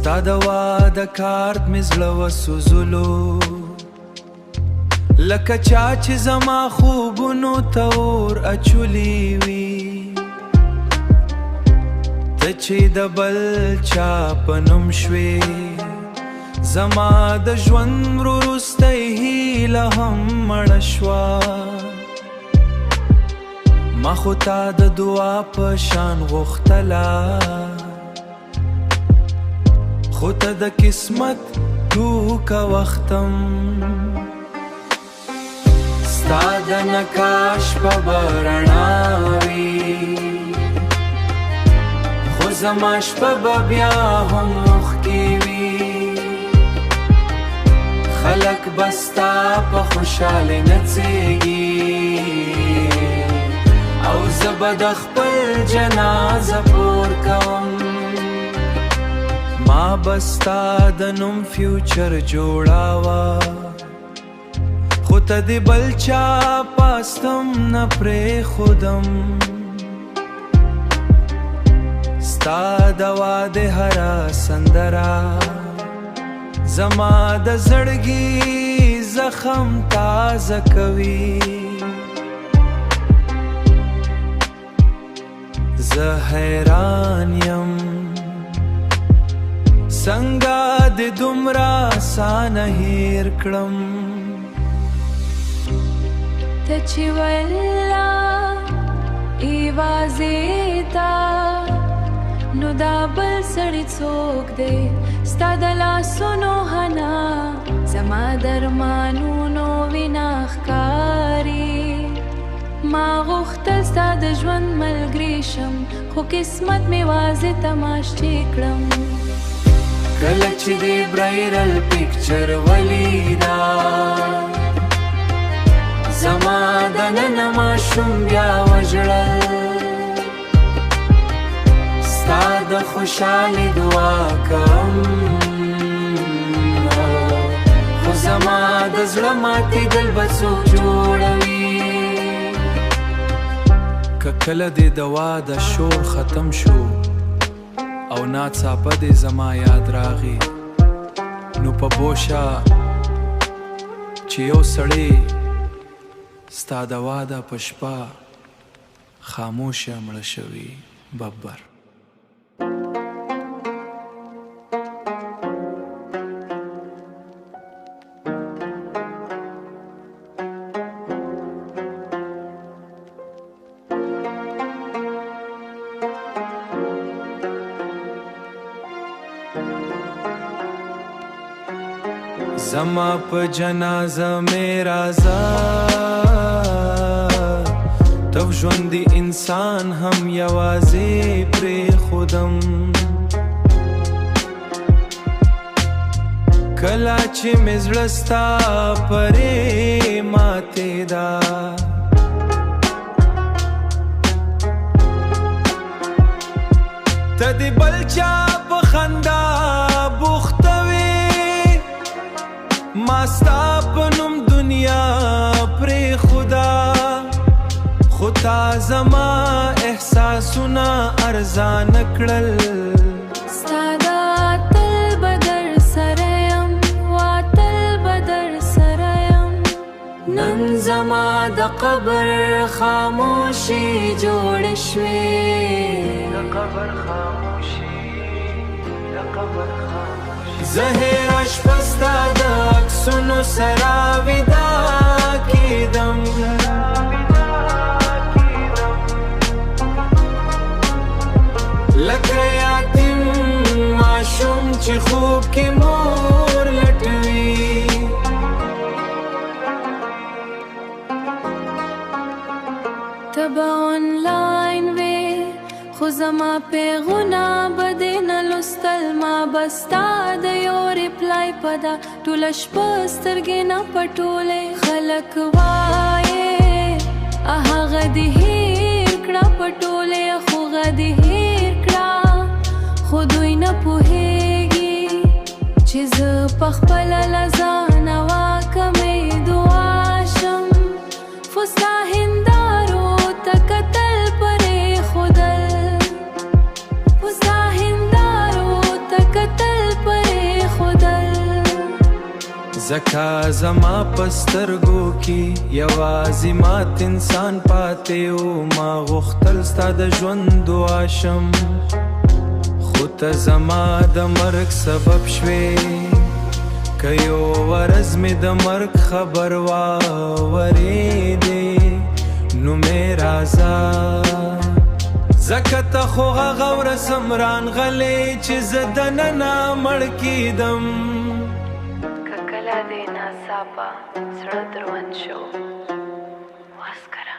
ستا د واده کارت مې زړه وسوځلو لکه چا چې زما خوبونو ته اور اچولی وي ته چې د بل چا په نوم شوې زما د ژوند وروستی هیله هم مړه شوه ما خو تا د دعا په شان غوښتله خو ته د قسمت ټوکه وختم ستا د نقاش په رڼا وي خو زما شپه به بیا هم اوښکې وي خلک به ستا په خوشحالۍ نڅېږي او زه به د خپل جنازه پور کوم ما بستا د نوم فیوچر جوړاوه خو ته د بل چا پاستم نه پرېښودم ستا د واده هره سندره زما د زړګي زخم تازه کوي زه حیران یم څنګه د دومره اسانه هیر کړم ته چې ویلا ایوازې تا نو دا بل سړی څوک دی ستا د لاسونو حنا زما درمانونو وینا ښکاري ما غوښتل ستا د ژوند ملګری شم خو قسمت مې واضح تماشې کړم کله چې د برایرل پکچر ولیدا زما دننه ماشوم بیا وژړل ستا د خوشحالۍ دعا کوم خو زما د زړه ماتېدل به څوک جوړوي که کله دې د واده شور ختم شو او ناڅاپه دې زما یاد راغی نو په بوشه چې یو سړی ستا د واده په شپه خاموشه مړه شوي ببر زما په جنازه مې راځه تو ژوندي انسان هم یوازې پرېښودم کله چې مې زړه ستا پرې ماتېده ته د بل چا په خندا بوخته ما ستا په نوم دنیا پرېښوده خو تا زما احساسونه ارزانه کړل ستا دا تل به در سره یم واتل به در سره یم نن زما د قبر خاموشي جوړې شوې د قبر خاموشي د قبر خاموشي زه هېره شپه ستا د عکسونو سره ویدا کېدم لکه یتیم ماشوم چې خوب کې مور لټوي ته به آنلاین وې خو زما پیغونه به دې نه لوستل ما به ستا د یو ریپلای په دا ټوله شپه سترګې نه پټولې خلک وایې هغه دې هېر کړه پټولې خو هغه دې هېر کړه خو دوی نه پوهېږي چې زه پخپله له ځانه واکمېدو زکا زما پسترګو کې یوازې مات انسان پاتې و ما غوښتل ستا د ژوند دعا شم خو ته زما د مرګ سبب شوې که یو ورځ مې د مرګ خبر واورېدې نو مې راځه ځکه ته خو هغه ورځ هم رانغلې چې زه دننه مړ کېدم که کله دې ناڅاپه زړه دروند شو واسکره